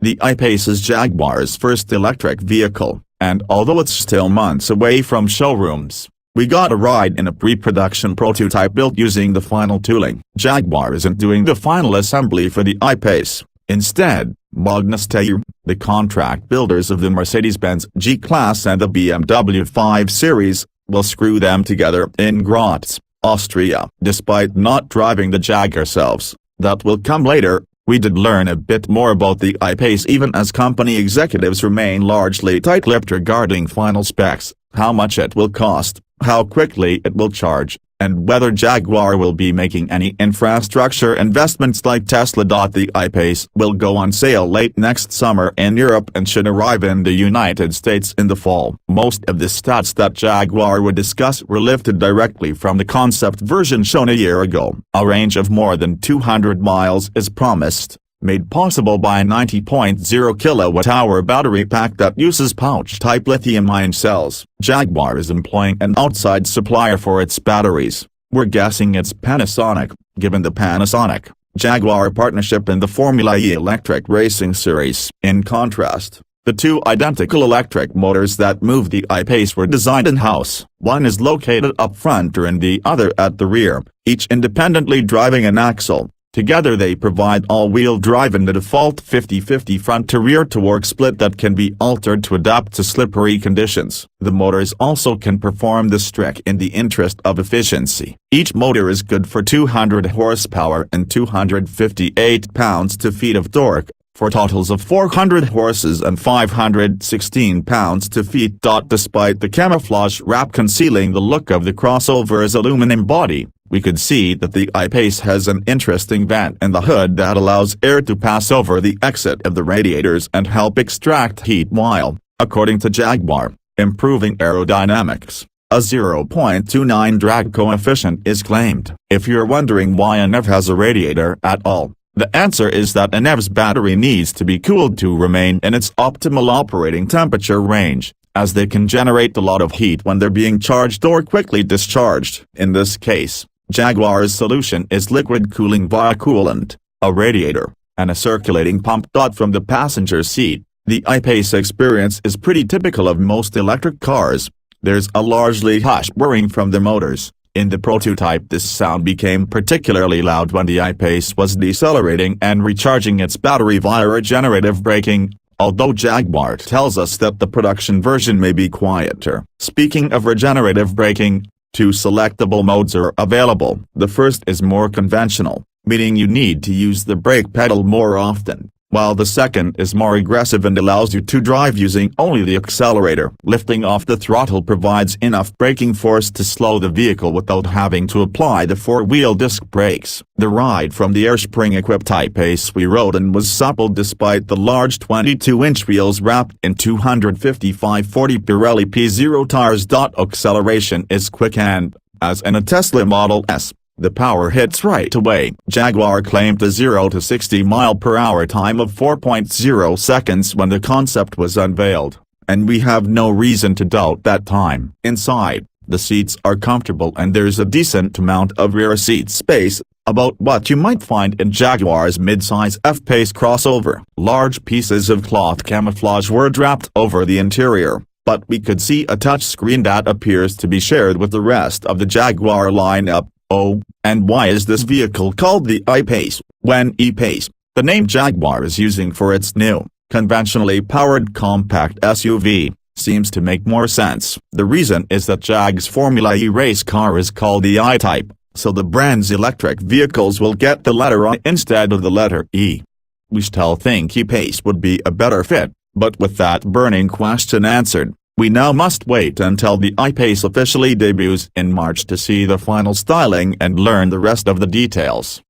The I-Pace is Jaguar's first electric vehicle, and although it's still months away from showrooms, we got a ride in a pre-production prototype built using the final tooling. Jaguar isn't doing the final assembly for the I-Pace. Instead, Magna Steyr, the contract builders of the Mercedes-Benz G-class and the BMW 5 Series, will screw them together in Graz, Austria. Despite not driving the Jag ourselves, that will come later, we did learn a bit more about the I-Pace even as company executives remain largely tight-lipped regarding final specs, how much it will cost, how quickly it will charge, and whether Jaguar will be making any infrastructure investments like Tesla.The I-Pace will go on sale late next summer in Europe and should arrive in the United States in the fall. Most of the stats that Jaguar would discuss were lifted directly from the concept version shown a year ago. A range of more than 200 miles is promised, made possible by a 90.0 kWh battery pack that uses pouch-type lithium-ion cells. Jaguar is employing an outside supplier for its batteries. We're guessing it's Panasonic, given the Panasonic-Jaguar partnership in the Formula E electric racing series. In contrast, the two identical electric motors that move the I-Pace were designed in-house. One is located up front and the other at the rear, each independently driving an axle. Together they provide all-wheel drive and the default 50-50 front-to-rear torque split that can be altered to adapt to slippery conditions. The motors also can perform this trick in the interest of efficiency. Each motor is good for 200 horsepower and 258 pounds-feet of torque, for totals of 400 horses and 516 pounds-feet. Despite the camouflage wrap concealing the look of the crossover's aluminum body, we could see that the I-Pace has an interesting vent in the hood that allows air to pass over the exit of the radiators and help extract heat while, according to Jaguar, improving aerodynamics. A 0.29 drag coefficient is claimed. If you're wondering why a NEV has a radiator at all, the answer is that a NEV's battery needs to be cooled to remain in its optimal operating temperature range, as they can generate a lot of heat when they're being charged or quickly discharged. In this case, Jaguar's solution is liquid cooling via coolant, a radiator, and a circulating pump. From the passenger seat, the I-Pace experience is pretty typical of most electric cars. There's a largely hushed whirring from the motors. In the prototype, this sound became particularly loud when the I-Pace was decelerating and recharging its battery via regenerative braking, although Jaguar tells us that the production version may be quieter. Speaking of regenerative braking, two selectable modes are available. The first is more conventional, meaning you need to use the brake pedal more often, while the second is more aggressive and allows you to drive using only the accelerator. Lifting off the throttle provides enough braking force to slow the vehicle without having to apply the four-wheel disc brakes. The ride from the air-spring-equipped I-Pace we rode in was supple despite the large 22-inch wheels wrapped in 255/40 Pirelli P Zero tires. Acceleration is quick and, as in a Tesla Model S, the power hits right away. Jaguar claimed a 0 to 60 mph time of 4.0 seconds when the concept was unveiled, and we have no reason to doubt that time. Inside, the seats are comfortable and there's a decent amount of rear seat space, about what you might find in Jaguar's midsize F-Pace crossover. Large pieces of cloth camouflage were draped over the interior, but we could see a touchscreen that appears to be shared with the rest of the Jaguar lineup. Oh, and why is this vehicle called the I-Pace, when E-Pace, the name Jaguar is using for its new, conventionally powered compact SUV, seems to make more sense? The reason is that Jag's Formula E race car is called the I-Type, so the brand's electric vehicles will get the letter I instead of the letter E. We still think E-Pace would be a better fit, but with that burning question answered, we now must wait until the I-Pace officially debuts in March to see the final styling and learn the rest of the details.